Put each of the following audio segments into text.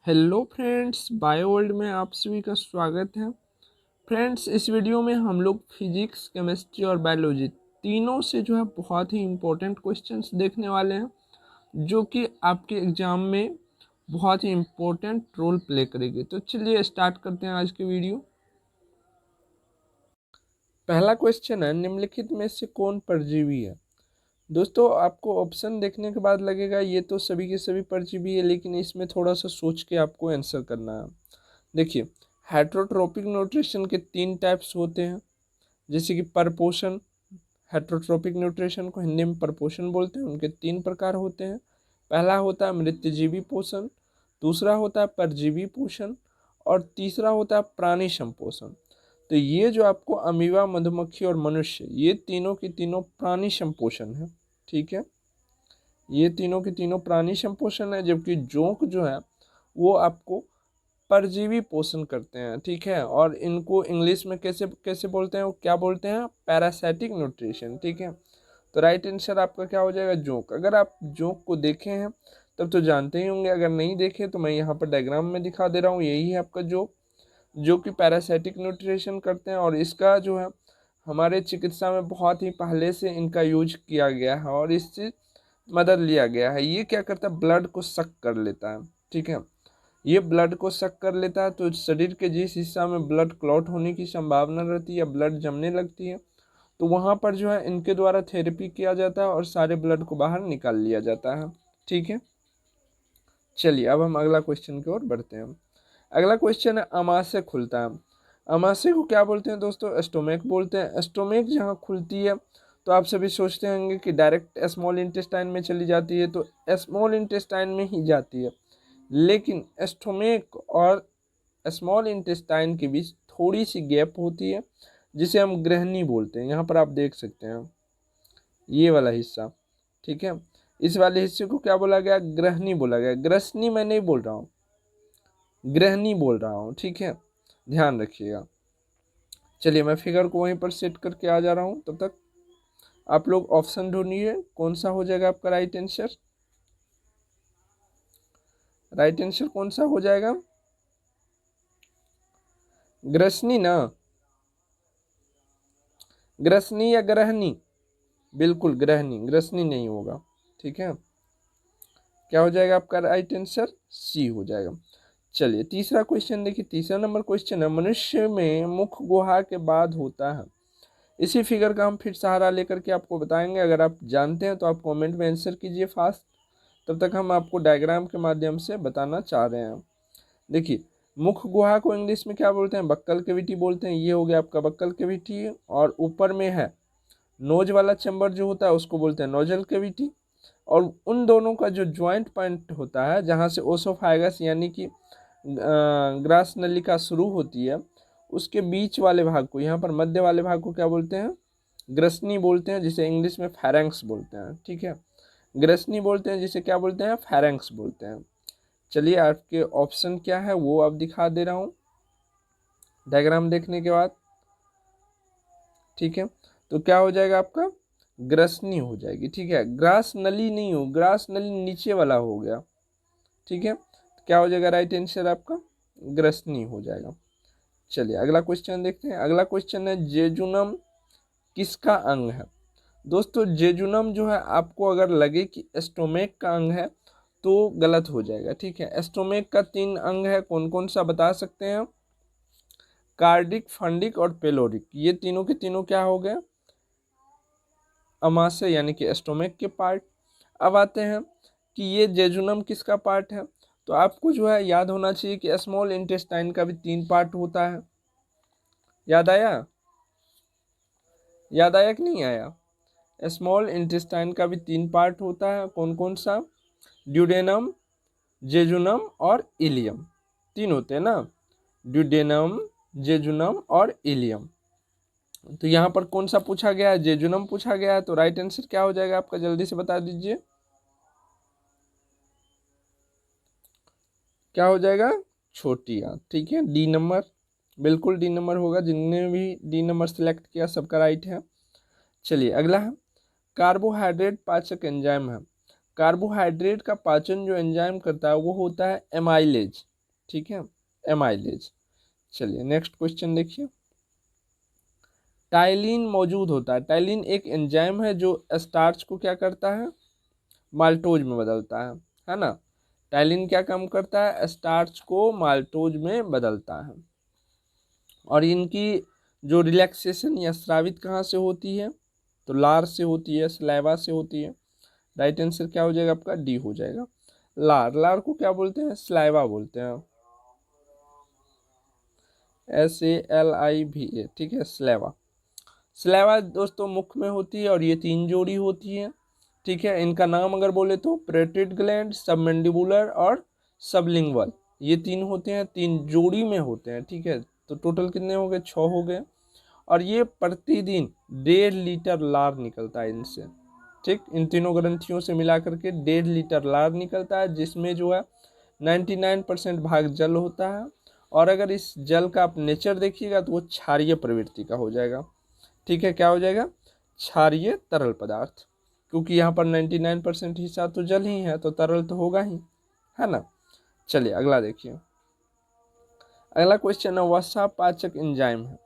Hello friends, bio world में आप सभी का स्वागत है। फ्रेंड्स, इस वीडियो में हम लोग फिजिक्स, केमिस्ट्री और बायोलॉजी तीनों से जो है बहुत ही इम्पोर्टेंट क्वेश्चंस देखने वाले हैं, जो कि आपके एग्जाम में बहुत ही इम्पोर्टेंट रोल प्ले करेगी। तो चलिए स्टार्ट करते हैं आज की वीडियो। पहला क्वेश्चन है, निम्नलिखित में से कौन परजीवी है। दोस्तों, आपको ऑप्शन देखने के बाद लगेगा ये तो सभी के सभी परजीवी है, लेकिन इसमें थोड़ा सा सोच के आपको आंसर करना है। देखिए, हेट्रोट्रोपिक न्यूट्रिशन के 3 टाइप्स होते हैं, जैसे कि परपोषण। हेट्रोट्रोपिक न्यूट्रिशन को हिंदी में परपोषण बोलते हैं। उनके 3 प्रकार होते हैं। पहला होता है मृतजीवी पोषण, दूसरा होता है परजीवी पोषण और तीसरा होता है प्राणी संपोषण। तो ये जो आपको अमीबा, मधुमक्खी और मनुष्य, ये तीनों की तीनों प्राणी संपोषण है। ठीक है, ये तीनों की तीनों प्राणी संपोषण है, जबकि जोंक जो है वो आपको परजीवी पोषण करते हैं। ठीक है, और इनको इंग्लिश में कैसे कैसे बोलते हैं, वो क्या बोलते हैं, पैरासाइटिक न्यूट्रिशन। ठीक है, तो राइट आंसर आपका क्या हो जाएगा, जोंक। अगर आप जोंक को देखे हैं तब तो जानते ही होंगे, अगर नहीं देखे तो मैं यहाँ पर डायग्राम में दिखा दे रहा हूँ। यही है आपका जोंक, जो कि पैरासाइटिक न्यूट्रिशन करते हैं, और इसका जो है हमारे चिकित्सा में बहुत ही पहले से इनका यूज किया गया है और इससे मदद लिया गया है। ये क्या करता है, ब्लड को सक कर लेता है। ठीक है, ये ब्लड को सक कर लेता है, तो शरीर के जिस हिस्सा में ब्लड क्लॉट होने की संभावना रहती है या ब्लड जमने लगती है, तो वहाँ पर जो है इनके द्वारा थेरेपी किया जाता है और सारे ब्लड को बाहर निकाल लिया जाता है। ठीक है, चलिए अब हम अगला क्वेश्चन की ओर बढ़ते हैं। अगला क्वेश्चन है, अमाशय खुलता है। अमाशय को क्या बोलते हैं दोस्तों, स्टोमैक बोलते हैं। स्टोमैक जहाँ खुलती है तो आप सभी सोचते होंगे कि डायरेक्ट स्मॉल इंटेस्टाइन में चली जाती है, तो स्मॉल इंटेस्टाइन में ही जाती है, लेकिन स्टोमैक और स्मॉल इंटेस्टाइन के बीच थोड़ी सी गैप होती है, जिसे हम ग्रहणी बोलते हैं। यहाँ पर आप देख सकते हैं ये वाला हिस्सा। ठीक है, इस वाले हिस्से को क्या बोला गया, ग्रहणी बोला गया। ग्रसनी मैं नहीं बोल रहा हूँ, ग्रहणी बोल रहा हूँ। ठीक है, ध्यान रखिएगा। चलिए मैं फिगर को वहीं पर सेट करके आ जा रहा हूँ, तब तक आप लोग ऑप्शन ढूंढिए कौन सा हो जाएगा आपका राइट आंसर। राइट आंसर कौन सा हो जाएगा, ग्रसनी ना, ग्रसनी या ग्रहणी, बिल्कुल ग्रहणी, ग्रसनी नहीं होगा। ठीक है, क्या हो जाएगा आपका राइट आंसर, सी हो जाएगा। चलिए तीसरा क्वेश्चन देखिए, तीसरा नंबर क्वेश्चन है, मनुष्य में मुख गुहा के बाद होता है। इसी फिगर का हम फिर सहारा लेकर के आपको बताएंगे। अगर आप जानते हैं तो आप कमेंट में आंसर कीजिए फास्ट, तब तक हम आपको डायग्राम के माध्यम से बताना चाह रहे हैं। देखिए, मुख गुहा को इंग्लिश में क्या बोलते हैं, बक्कल कैविटी बोलते हैं। ये हो गया आपका बक्कल कैविटी, और ऊपर में है नोज वाला चैम्बर जो होता है उसको बोलते हैं नोजल कैविटी। और उन दोनों का जो ज्वाइंट पॉइंट होता है, जहाँ से ओसोफाइगस यानी कि ग्रास नलिका शुरू होती है, उसके बीच वाले भाग को, यहाँ पर मध्य वाले भाग को क्या बोलते हैं, ग्रसनी बोलते हैं, जिसे इंग्लिश में फैरेंक्स बोलते हैं। ठीक है, ग्रसनी बोलते हैं, जिसे क्या बोलते हैं, फैरेंक्स बोलते हैं। चलिए आपके ऑप्शन क्या है वो अब दिखा दे रहा हूँ डायग्राम देखने के बाद। ठीक है, तो क्या हो जाएगा आपका, ग्रसनी हो जाएगी। ठीक है, ग्रास नली नहीं हो, ग्रास नली नीचे वाला हो गया। ठीक है, तो क्या हो जाएगा राइट आंसर आपका, ग्रसनी हो जाएगा। चलिए अगला क्वेश्चन देखते हैं। अगला क्वेश्चन है, जेजुनम किसका अंग है। दोस्तों, जेजुनम जो है आपको अगर लगे कि स्टोमैक का अंग है तो गलत हो जाएगा। ठीक है, स्टोमैक का 3 अंग है, कौन कौन सा बता सकते हैं, कार्डिक, फंडिक और पेलोरिक। ये तीनों के तीनों क्या हो गए, अमाशय यानी कि स्टोमैक के पार्ट। अब आते हैं कि ये जेजुनम किसका पार्ट है, तो आपको जो है याद होना चाहिए कि स्मॉल इंटेस्टाइन का भी 3 पार्ट होता है। याद आया, याद आया कि नहीं आया, स्मॉल इंटेस्टाइन का भी 3 पार्ट होता है, कौन कौन सा, ड्यूडेनम, जेजुनम और इलियम। 3 होते हैं ना, ड्यूडेनम, जेजुनम और इलियम। तो यहाँ पर कौन सा पूछा गया है, जेजुनम पूछा गया है, तो राइट आंसर क्या हो जाएगा आपका, जल्दी से बता दीजिए, क्या हो जाएगा, छोटी आंत। ठीक है, डी नंबर, बिल्कुल डी नंबर होगा। जिनने भी डी नंबर सेलेक्ट किया सबका राइट है। चलिए अगला है, कार्बोहाइड्रेट पाचक एंजाइम है। कार्बोहाइड्रेट का पाचन जो एंजाइम करता है वो होता है एमाइलेज। ठीक है, एमाइलेज। चलिए नेक्स्ट क्वेश्चन देखिए। टाइलिन मौजूद होता है। टाइलिन एक एंजाइम है जो स्टार्च को क्या करता है, माल्टोज में बदलता है ना। टाइलिन क्या काम करता है, स्टार्च को माल्टोज में बदलता है। और इनकी जो रिलैक्सेशन या स्रावित कहाँ से होती है, तो लार से होती है, सलाइवा से होती है। राइट आंसर क्या हो जाएगा आपका, डी हो जाएगा। लार, लार को क्या बोलते हैं, सलाइवा बोलते हैं, SALIVA, ठीक है, सलाइवा। सलाइवा दोस्तों मुख में होती है और ये 3 जोड़ी होती है, ठीक है। इनका नाम अगर बोले तो पेरेटिड ग्लैंड, सबमेंडिबुलर और सबलिंगुअल, ये 3 होते हैं, 3 जोड़ी में होते हैं, ठीक है। तो टोटल कितने हो गए, 6 हो गए। और ये प्रतिदिन 1.5 लीटर लार निकलता है इनसे, ठीक। इन तीनों ग्रंथियों से मिला करके 1.5 लीटर लार निकलता है, जिसमें जो है 99% भाग जल होता है। और अगर इस जल का आप नेचर देखिएगा तो वो क्षारीय प्रवृत्ति का हो जाएगा, ठीक है। क्या हो जाएगा, क्षारीय तरल पदार्थ, क्योंकि यहाँ पर 99% हिस्सा तो जल ही है, तो तरल तो होगा ही, है ना। चलिए अगला देखिए। अगला क्वेश्चन है, वसा पाचक एंजाइम है।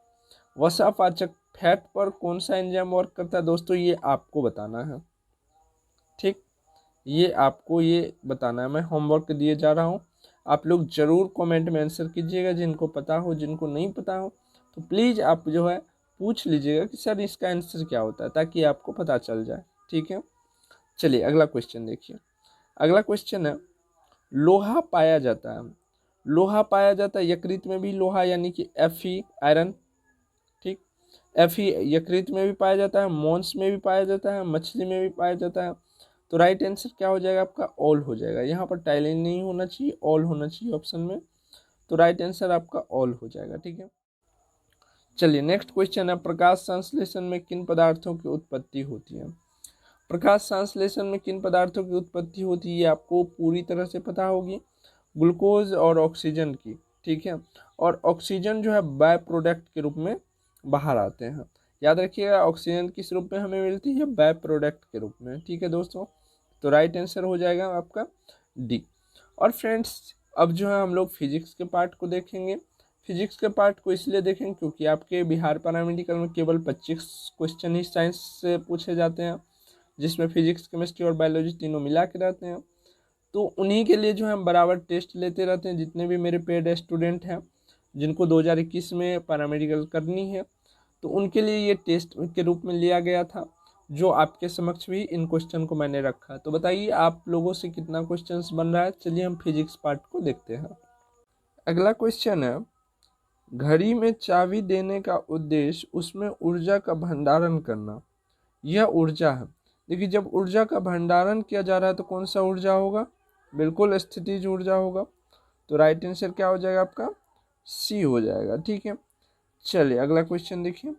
वसा पाचक फैट पर कौन सा एंजाइम वर्क करता है, दोस्तों ये आपको बताना है, ठीक। ये आपको ये बताना है, मैं होमवर्क दिए जा रहा हूँ, आप लोग जरूर कमेंट में आंसर कीजिएगा। जिनको पता हो, जिनको नहीं पता हो तो प्लीज़ आप जो है पूछ लीजिएगा कि सर इसका आंसर क्या होता है, ताकि आपको पता चल जाए, ठीक है। चलिए अगला क्वेश्चन देखिए। अगला क्वेश्चन है, लोहा पाया जाता है। लोहा पाया जाता है यकृत में भी, लोहा यानी कि Fe आयरन, ठीक। Fe यकृत में भी पाया जाता है, मांस में भी पाया जाता है, मछली में भी पाया जाता है। तो राइट आंसर क्या हो जाएगा आपका, ऑल हो जाएगा। यहाँ पर टाइलिन नहीं होना चाहिए, ऑल होना चाहिए ऑप्शन में। तो राइट आंसर आपका ऑल हो जाएगा, ठीक है। चलिए नेक्स्ट क्वेश्चन है, प्रकाश संश्लेषण में किन पदार्थों की उत्पत्ति होती है। प्रकाश संश्लेषण में किन पदार्थों की उत्पत्ति होती है, ये आपको पूरी तरह से पता होगी। ग्लूकोज और ऑक्सीजन की, ठीक है। और ऑक्सीजन जो है बाय प्रोडक्ट के रूप में बाहर आते हैं। याद रखिएगा, ऑक्सीजन किस रूप में हमें मिलती है, बाय प्रोडक्ट के रूप में, ठीक है दोस्तों। तो राइट आंसर हो जाएगा आपका डी। और फ्रेंड्स अब जो है हम लोग फिजिक्स के पार्ट को देखेंगे। फिजिक्स के पार्ट को इसलिए देखेंगे क्योंकि आपके बिहार पैरामेडिकल में केवल 25 क्वेश्चन ही साइंस से पूछे जाते हैं, जिसमें फिजिक्स, केमिस्ट्री और बायोलॉजी तीनों मिला के रहते हैं। तो उन्हीं के लिए जो है हम बराबर टेस्ट लेते रहते हैं। जितने भी मेरे पेड स्टूडेंट हैं जिनको 2021 में पैरामेडिकल करनी है, तो उनके लिए ये टेस्ट के रूप में लिया गया था, जो आपके समक्ष भी इन क्वेश्चन को मैंने रखा। तो बताइए आप लोगों से कितना क्वेश्चंस बन रहा है। चलिए हम फिजिक्स पार्ट को देखते हैं। अगला क्वेश्चन है, घड़ी में चाबी देने का उद्देश्य उसमें ऊर्जा का भंडारण करना। यह ऊर्जा है। देखिए जब ऊर्जा का भंडारण किया जा रहा है तो कौन सा ऊर्जा होगा, बिल्कुल स्थितिज ऊर्जा होगा। तो राइट आंसर क्या हो जाएगा आपका, सी हो जाएगा, ठीक है। चलिए अगला क्वेश्चन देखिए।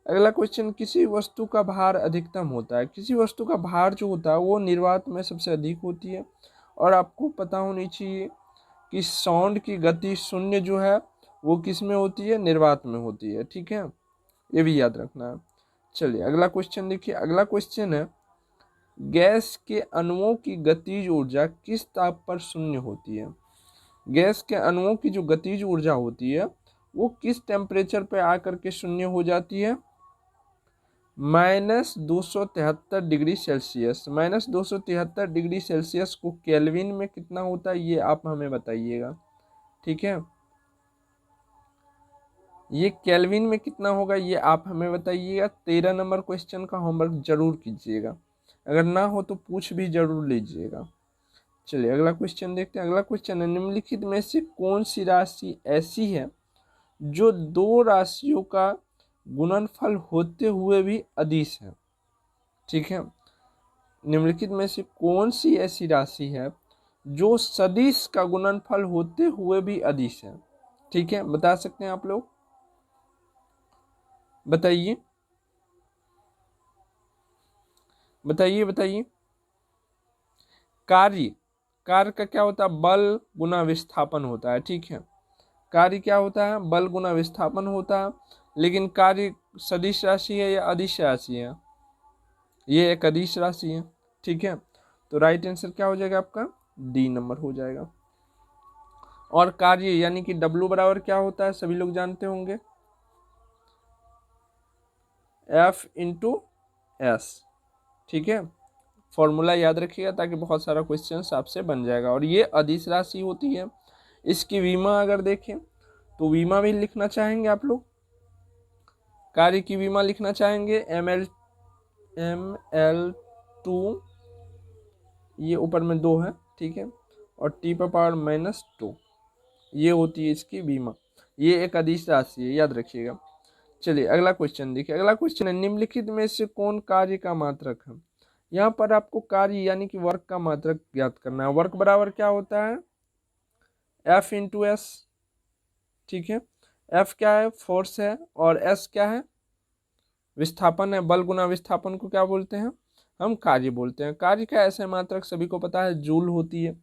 अगला क्वेश्चन, किसी वस्तु का भार अधिकतम होता है। किसी वस्तु का भार जो होता है वो निर्वात में सबसे अधिक होती है। और आपको पता होनी चाहिए कि साउंड की गति शून्य जो है वो किस में होती है, निर्वात में होती है, ठीक है। ये भी याद रखना है। चलिए अगला क्वेश्चन देखिए। अगला क्वेश्चन है, गैस के अणुओं की गतिज ऊर्जा किस ताप पर शून्य होती है। गैस के अणुओं की जो गतिज ऊर्जा होती है वो किस टेम्परेचर पे आकर के शून्य हो जाती है, -273 डिग्री सेल्सियस। -273 डिग्री सेल्सियस को केल्विन में कितना होता है, ये आप हमें बताइएगा, ठीक है। ये केल्विन में कितना होगा ये आप हमें बताइएगा। 13 नंबर क्वेश्चन का होमवर्क जरूर कीजिएगा, अगर ना हो तो पूछ भी जरूर लीजिएगा। चलिए अगला क्वेश्चन देखते हैं। अगला क्वेश्चन है, निम्नलिखित में से कौन सी राशि ऐसी है जो 2 राशियों का गुणनफल होते हुए भी अदिश है, ठीक है। निम्नलिखित में से कौन सी ऐसी राशि है जो सदिश का गुणनफल होते हुए भी अदिश है, ठीक है। बता सकते हैं आप लोग, बताइए बताइए बताइए। कार्य, कार्य का क्या होता है, बल गुना विस्थापन होता है, ठीक है। कार्य क्या होता है, बल गुना विस्थापन होता है। लेकिन कार्य सदिश राशि है या अदिश राशि है, ये एक अदिश राशि है, ठीक है। तो राइट आंसर क्या हो जाएगा आपका, डी नंबर हो जाएगा। और कार्य यानी कि W बराबर क्या होता है सभी लोग जानते होंगे, F इंटू एस। ठीक है, फॉर्मूला याद रखिएगा ताकि बहुत सारा क्वेश्चन आपसे बन जाएगा। और ये अदिश राशि होती है। इसकी विमा अगर देखें तो विमा भी लिखना चाहेंगे आप लोग, कार्य की विमा लिखना चाहेंगे ML2, ये ऊपर में 2 है, ठीक है, और T पर पावर -2, ये होती है इसकी बीमा। ये एक अदिश राशि है, याद रखिएगा। चलिए अगला क्वेश्चन देखिए। अगला क्वेश्चन है, निम्नलिखित में से कौन कार्य का मात्रक है। यहाँ पर आपको कार्य यानी कि वर्क का मात्रक ज्ञात करना है। वर्क बराबर क्या होता है, F इंटू एस। ठीक है, F क्या है, फोर्स है, और S क्या है, विस्थापन है। बल गुना विस्थापन को क्या बोलते हैं, हम कार्य बोलते हैं। कार्य का ऐसे मात्रक सभी को पता है, जूल होती है,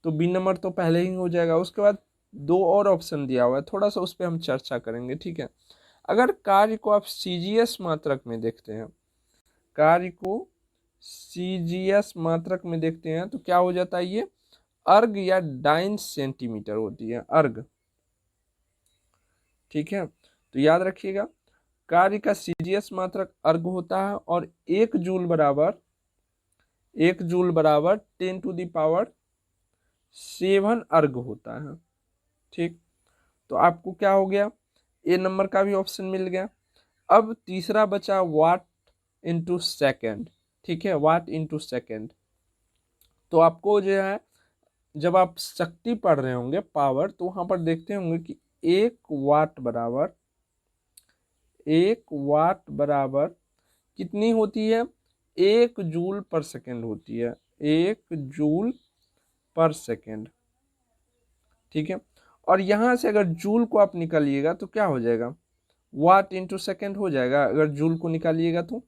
तो बी नंबर तो पहले ही हो जाएगा। उसके बाद 2 और ऑप्शन दिया हुआ है, थोड़ा सा उस पर हम चर्चा करेंगे। ठीक है, अगर कार्य को आप CGS मात्रक में देखते हैं, कार्य को CGS मात्रक में देखते हैं तो क्या हो जाता है, ये अर्ग या डाइन सेंटीमीटर होती है, अर्ग। ठीक है, तो याद रखिएगा कार्य का CGS मात्रक अर्ग होता है, और 1 जूल बराबर 10⁻7 अर्ग होता है। ठीक, तो आपको क्या हो गया, ए नंबर का भी ऑप्शन मिल गया। अब तीसरा बचा वाट इंटू सेकेंड। ठीक है, वाट इंटू सेकेंड। तो आपको जो है, जब आप शक्ति पढ़ रहे होंगे, पावर, तो वहां पर देखते होंगे कि 1 वाट बराबर कितनी होती है, 1 जूल पर सेकेंड होती है, 1 जूल पर सेकेंड। ठीक है, और यहां से अगर जूल को आप निकालिएगा तो क्या हो जाएगा, वाट इंटू सेकेंड हो जाएगा। अगर जूल को निकालिएगा तो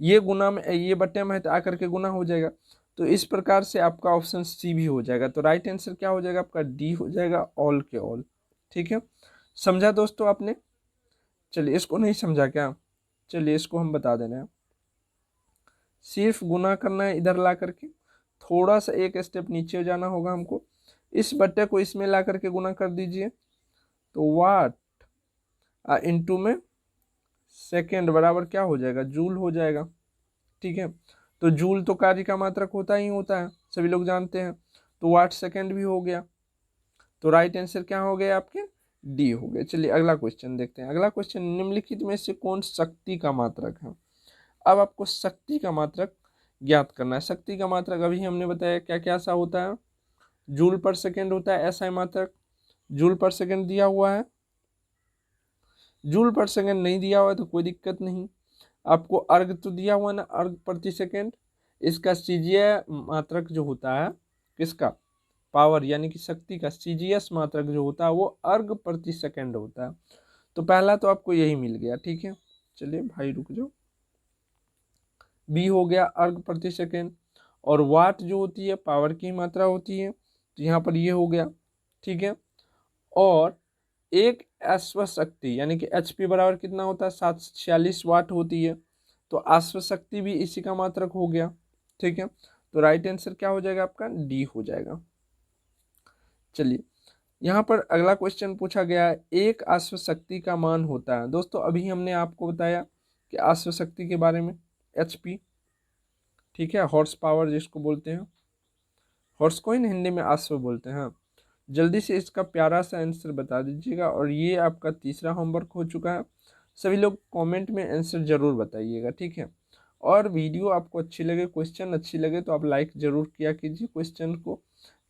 ये गुना में, ये बट्टे में आकर के गुना हो जाएगा। तो इस प्रकार से आपका ऑप्शन सी भी हो जाएगा। तो राइट आंसर क्या हो जाएगा आपका, डी हो जाएगा, ऑल के ऑल। ठीक है, समझा दोस्तों आपने। चलिए, इसको नहीं समझा क्या, चलिए इसको हम बता दे रहे हैं। सिर्फ गुना करना है, इधर ला करके थोड़ा सा एक स्टेप नीचे जाना होगा हमको। इस बट्टे को इसमें ला करके गुना कर दीजिए, तो वाट इंटू में सेकेंड बराबर क्या हो जाएगा, जूल हो जाएगा। ठीक है, तो जूल तो कार्य का मात्रक होता ही होता है, सभी लोग जानते हैं। तो वाट सेकेंड भी हो गया। तो राइट आंसर क्या हो गया आपके, डी हो गया। चलिए अगला क्वेश्चन देखते हैं। अगला क्वेश्चन, निम्नलिखित में से कौन शक्ति का मात्रक है। अब आपको शक्ति का मात्रक ज्ञात करना है। शक्ति का मात्रक अभी हमने बताया क्या क्या सा होता है, जूल पर सेकेंड होता है, ऐसा मात्रक। जूल पर सेकेंड दिया हुआ है, जूल पर सेकेंड नहीं दिया हुआ है तो कोई दिक्कत नहीं। आपको अर्ग तो दिया हुआ ना, अर्ग प्रति सेकेंड। इसका CGS मात्रक जो होता है, किसका, पावर यानी कि शक्ति का CGS मात्रक जो होता है वो अर्ग प्रति सेकेंड होता है। तो पहला तो आपको यही मिल गया। ठीक है, चलिए भाई रुक जाओ, बी हो गया अर्ग प्रति सेकेंड। और वाट जो होती है पावर की मात्रा होती है, तो यहाँ पर ये हो गया। ठीक है, और एक अश्व शक्ति यानी कि HP बराबर कितना होता है, 746 वाट होती है। तो अश्व शक्ति भी इसी का मात्रक हो गया। ठीक है, तो राइट आंसर क्या हो जाएगा आपका, डी हो जाएगा। चलिए, यहाँ पर अगला क्वेश्चन पूछा गया है, एक अश्व शक्ति का मान होता है। दोस्तों अभी हमने आपको बताया कि अश्व शक्ति के बारे में, HP। ठीक है, हॉर्स पावर जिसको बोलते हैं, हॉर्स को ही हिंदी में अश्व बोलते हैं। जल्दी से इसका प्यारा सा आंसर बता दीजिएगा। और ये आपका तीसरा होमवर्क हो चुका है। सभी लोग कमेंट में आंसर जरूर बताइएगा। ठीक है, और वीडियो आपको अच्छी लगे, क्वेश्चन अच्छी लगे तो आप लाइक जरूर किया कीजिए क्वेश्चन को,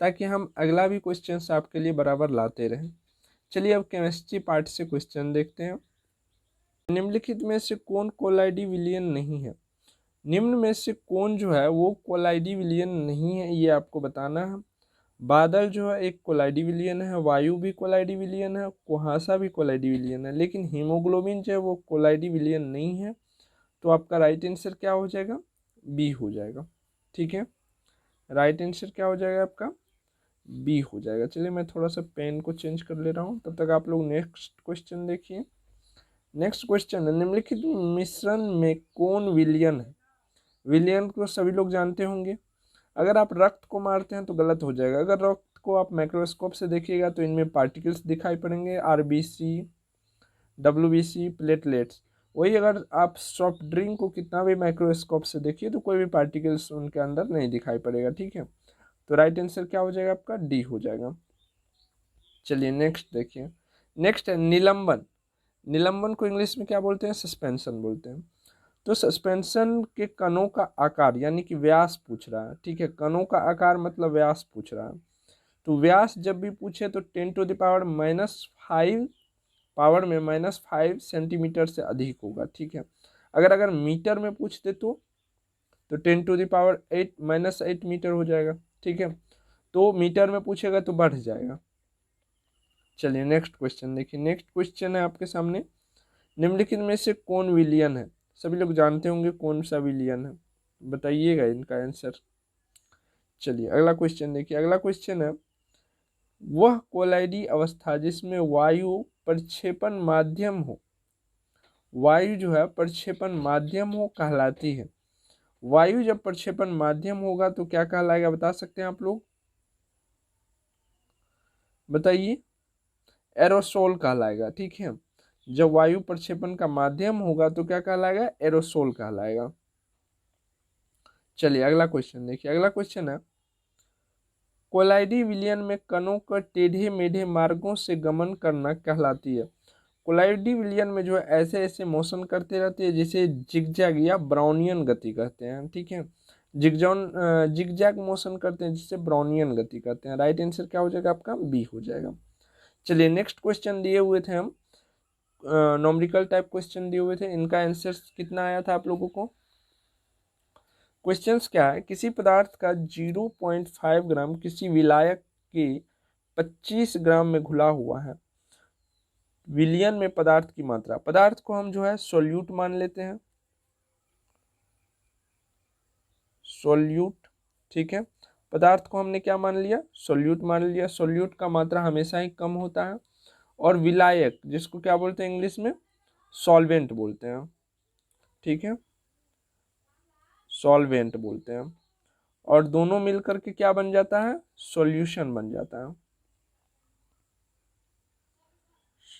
ताकि हम अगला भी क्वेश्चन आपके लिए बराबर लाते रहें। चलिए अब केमिस्ट्री पार्ट से क्वेश्चन देखते हैं। निम्नलिखित में से कौन कोलाइडी विलियन नहीं है। निम्न में से कौन जो है वो कोलाइडी विलियन नहीं है, ये आपको बताना है। बादल जो है एक कोलाइडी विलियन है, वायु भी कोलाइडी विलियन है, कुहासा भी कोलाइडी विलियन है, लेकिन हीमोग्लोबिन जो है वो कोलाइडी विलियन नहीं है। तो आपका राइट आंसर क्या हो जाएगा, बी हो जाएगा। ठीक है, राइट आंसर क्या हो जाएगा आपका, बी हो जाएगा। चलिए मैं थोड़ा सा पेन को चेंज कर ले रहा हूँ, तब तक आप लोग नेक्स्ट क्वेश्चन देखिए। नेक्स्ट क्वेश्चन है, निम्नलिखित मिश्रण में कौन विलियन है। विलियन को सभी लोग जानते होंगे। अगर आप रक्त को मारते हैं तो गलत हो जाएगा, अगर रक्त को आप माइक्रोस्कोप से देखिएगा तो इनमें पार्टिकल्स दिखाई पड़ेंगे, आरबीसी, डब्ल्यूबीसी, प्लेटलेट्स। वही अगर आप सॉफ्ट ड्रिंक को कितना भी माइक्रोस्कोप से देखिए तो कोई भी पार्टिकल्स उनके अंदर नहीं दिखाई पड़ेगा, ठीक है। तो राइट आंसर क्या हो जाएगा आपका, डी हो जाएगा। चलिए नेक्स्ट देखिए, नेक्स्ट है निलंबन। निलंबन को इंग्लिश में क्या बोलते हैं, सस्पेंशन बोलते हैं। तो सस्पेंशन के कणों का आकार यानी कि व्यास पूछ रहा है, ठीक है। कणों का आकार मतलब व्यास पूछ रहा है। तो व्यास जब भी पूछे तो 10⁻⁻5 पावर में -5 सेंटीमीटर से अधिक होगा, ठीक है। अगर मीटर में पूछते तो 10⁻8 -8 मीटर हो जाएगा, ठीक है। तो मीटर में पूछेगा तो बढ़ जाएगा। चलिए नेक्स्ट क्वेश्चन देखिए, नेक्स्ट क्वेश्चन है आपके सामने, निम्नलिखित में से कौन विलियन है। सभी लोग जानते होंगे कौन सा विलियन है, बताइएगा इनका आंसर। चलिए अगला क्वेश्चन देखिए, अगला क्वेश्चन है, वह कोलाइडी अवस्था जिसमें वायु प्रक्षेपण माध्यम हो, वायु जो है प्रक्षेपण माध्यम हो कहलाती है। वायु जब प्रक्षेपण माध्यम होगा तो क्या कहलाएगा, बता सकते हैं आप लोग, बताइए। एरोसोल कहलाएगा, ठीक है। जब वायु प्रक्षेपण का माध्यम होगा तो क्या कहलाएगा, एरोसोल कहलाएगा। चलिए अगला क्वेश्चन देखिए, अगला क्वेश्चन है, कोलाइडी विलयन में कणों का टेढ़े मेढ़े मार्गों से गमन करना कहलाती है। कोलाइडी विलयन में जो है ऐसे ऐसे मोशन करते रहते हैं जिसे जिगजैग या ब्राउनियन गति कहते हैं, ठीक है। जिगजैग मोशन करते हैं जिसे ब्राउनियन गति कहते हैं। राइट आंसर क्या हो जाएगा आपका, बी हो जाएगा। चलिए नेक्स्ट क्वेश्चन दिए हुए थे हम, नॉमरिकल टाइप क्वेश्चन दिए हुए थे, इनका आंसर कितना आया था आप लोगों को। क्वेश्चंस क्या है, किसी पदार्थ का 0.5 ग्राम किसी विलायक के 25 ग्राम में घुला हुआ है। विलियन में पदार्थ की मात्रा, पदार्थ को हम जो है सोल्यूट मान लेते हैं, सोल्यूट, ठीक है। पदार्थ को हमने क्या मान लिया, सोल्यूट मान लिया। सोल्यूट का मात्रा हमेशा ही कम होता है। और विलायक जिसको क्या बोलते हैं इंग्लिश में, सॉल्वेंट बोलते हैं, ठीक है, सॉल्वेंट बोलते हैं। और दोनों मिलकर के क्या बन जाता है, सॉल्यूशन बन जाता है,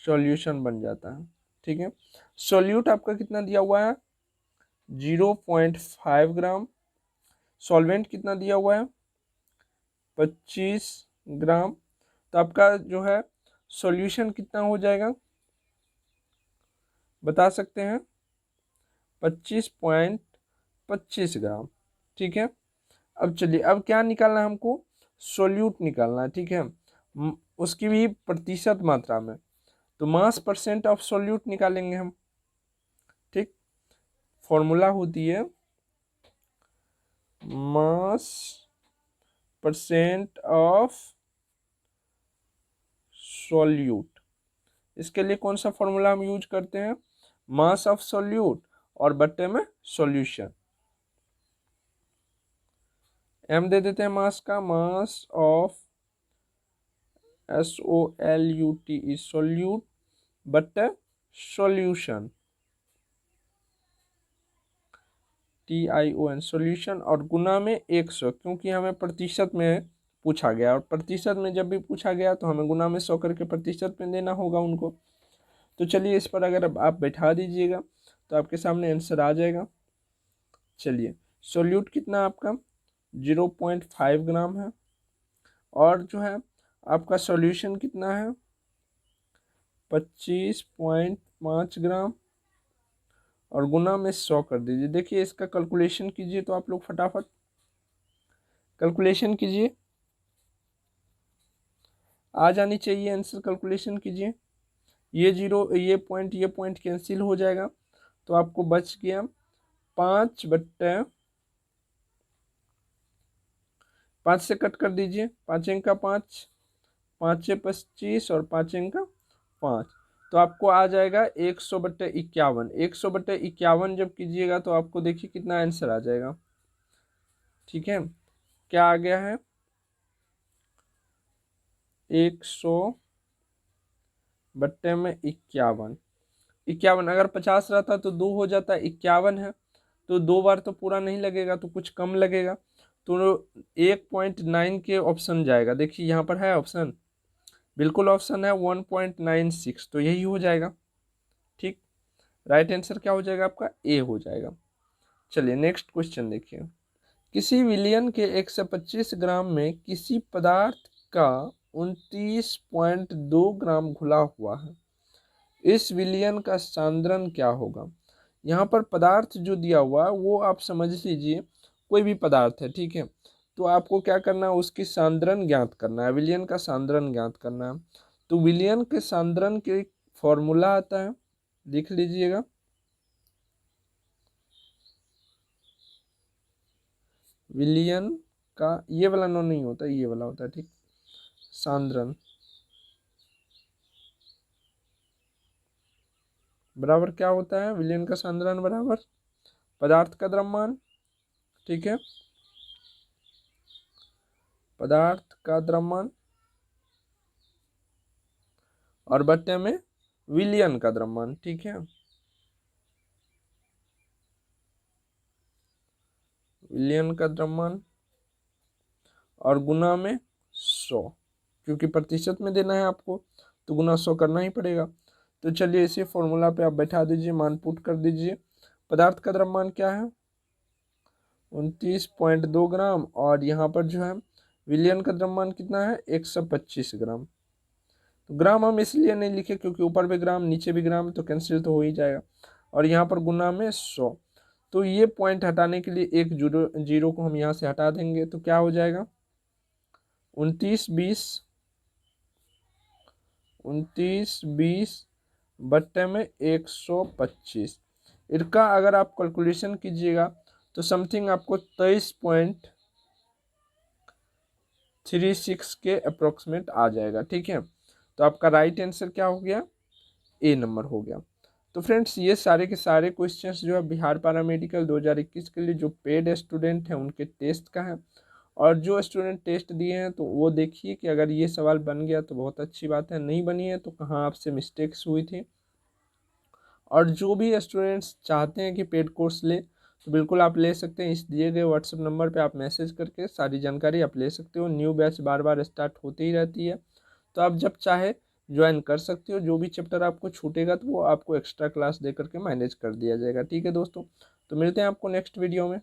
सॉल्यूशन बन जाता है, ठीक है। सॉल्यूट आपका कितना दिया हुआ है, 0.5 ग्राम। सॉल्वेंट कितना दिया हुआ है, 25 ग्राम। तो आपका जो है सॉल्यूशन कितना हो जाएगा, बता सकते हैं, 25.25 ग्राम, ठीक है। अब चलिए, अब क्या निकालना है हमको, सोल्यूट निकालना है, ठीक है। उसकी भी प्रतिशत मात्रा में, तो मास परसेंट ऑफ सोल्यूट निकालेंगे हम, ठीक। फॉर्मूला होती है मास परसेंट ऑफ सोल्यूट। इसके लिए कौन सा फॉर्मूला हम यूज करते हैं, मास ऑफ सोल्यूट और बट्टे में सॉल्यूशन। एम दे देते हैं मास का, मास ऑफ SOLUT सोल्यूट बट्टे सॉल्यूशन, TION सॉल्यूशन, और गुना में 100, क्योंकि हमें प्रतिशत में पूछा गया, और प्रतिशत में जब भी पूछा गया तो हमें गुना में 100 करके प्रतिशत में देना होगा उनको। तो चलिए इस पर अगर आप बैठा दीजिएगा तो आपके सामने आंसर आ जाएगा। चलिए सोल्यूट कितना आपका 0.5 ग्राम है, और जो है आपका सॉल्यूशन कितना है 25.5 ग्राम, और गुना में 100 कर दीजिए। देखिए इसका कैलकुलेशन कीजिए तो आप लोग फटाफट कैलकुलेशन कीजिए, आ जानी चाहिए आंसर, कैलकुलेशन कीजिए। ये जीरो, ये पॉइंट कैंसिल हो जाएगा, तो आपको बच गया 5 से कट कर दीजिए, 5 अंक का 5, 5 से 25 और 5 अंक का 5, तो आपको आ जाएगा 100/51। 100/51 जब कीजिएगा तो आपको देखिए कितना आंसर आ जाएगा, ठीक है। क्या आ गया है 100/51। 51 अगर 50 रहता तो 2 हो जाता, 51 है तो 2 बार तो पूरा नहीं लगेगा, तो कुछ कम लगेगा। तो 1.9 के ऑप्शन जाएगा। देखिए यहाँ पर है ऑप्शन, बिल्कुल ऑप्शन है 1.96, तो यही हो जाएगा। ठीक, राइट आंसर क्या हो जाएगा आपका, ए हो जाएगा। चलिए नेक्स्ट क्वेश्चन देखिए। किसी विलयन के 125 ग्राम में किसी पदार्थ का 29.2 ग्राम घुला हुआ है, इस विलयन का सांद्रण क्या होगा। यहाँ पर पदार्थ जो दिया हुआ है वो आप समझ लीजिए कोई भी पदार्थ है, ठीक है। तो आपको क्या करना है, उसकी सांद्रण ज्ञात करना है, विलयन का सांद्रण ज्ञात करना है। तो विलयन के सांद्रण के फॉर्मूला आता है, लिख लीजिएगा। विलयन का ये वाला नो नहीं होता, ये वाला होता है, ठीक। सांद्रण बराबर क्या होता है, विलयन का सांद्रण बराबर पदार्थ का द्रव्यमान, ठीक है, पदार्थ का द्रव्यमान और बट्टे में विलयन का द्रव्यमान, ठीक है, विलयन का द्रव्यमान और गुना में 100, क्योंकि प्रतिशत में देना है आपको तो गुना 100 करना ही पड़ेगा। तो चलिए इसी फॉर्मूला पे आप बैठा दीजिए, मान पुट कर दीजिए। पदार्थ का द्रव्यमान क्या है 29.2 ग्राम, और यहाँ पर जो है विलयन का द्रव्यमान कितना है 125 ग्राम। तो ग्राम हम इसलिए नहीं लिखे क्योंकि ऊपर भी ग्राम नीचे भी ग्राम, तो कैंसिल तो हो ही जाएगा। और यहाँ पर गुना में 100, तो ये पॉइंट हटाने के लिए एक जीरो को हम यहाँ से हटा देंगे, तो क्या हो जाएगा 29 20 बट्टे में 125। इनका अगर आप कैलकुलेशन कीजिएगा तो समथिंग आपको 23.36 के अप्रोक्सीमेट आ जाएगा, ठीक है। तो आपका राइट आंसर क्या हो गया, ए नंबर हो गया। तो फ्रेंड्स ये सारे के सारे क्वेश्चंस जो है बिहार पैरामेडिकल 2021 के लिए जो पेड स्टूडेंट हैं उनके टेस्ट का है। और जो स्टूडेंट टेस्ट दिए हैं तो वो देखिए कि अगर ये सवाल बन गया तो बहुत अच्छी बात है, नहीं बनी है तो कहाँ आपसे मिस्टेक्स हुई थी। और जो भी स्टूडेंट्स चाहते हैं कि पेड कोर्स ले तो बिल्कुल आप ले सकते हैं, इस दिए गए व्हाट्सएप नंबर पे आप मैसेज करके सारी जानकारी आप ले सकते हो। न्यू बैच बार बार स्टार्ट होती ही रहती है, तो आप जब चाहे ज्वाइन कर सकते हो। जो भी चैप्टर आपको छूटेगा तो वो आपको एक्स्ट्रा क्लास दे करके मैनेज कर दिया जाएगा, ठीक है दोस्तों। तो मिलते हैं आपको नेक्स्ट वीडियो में।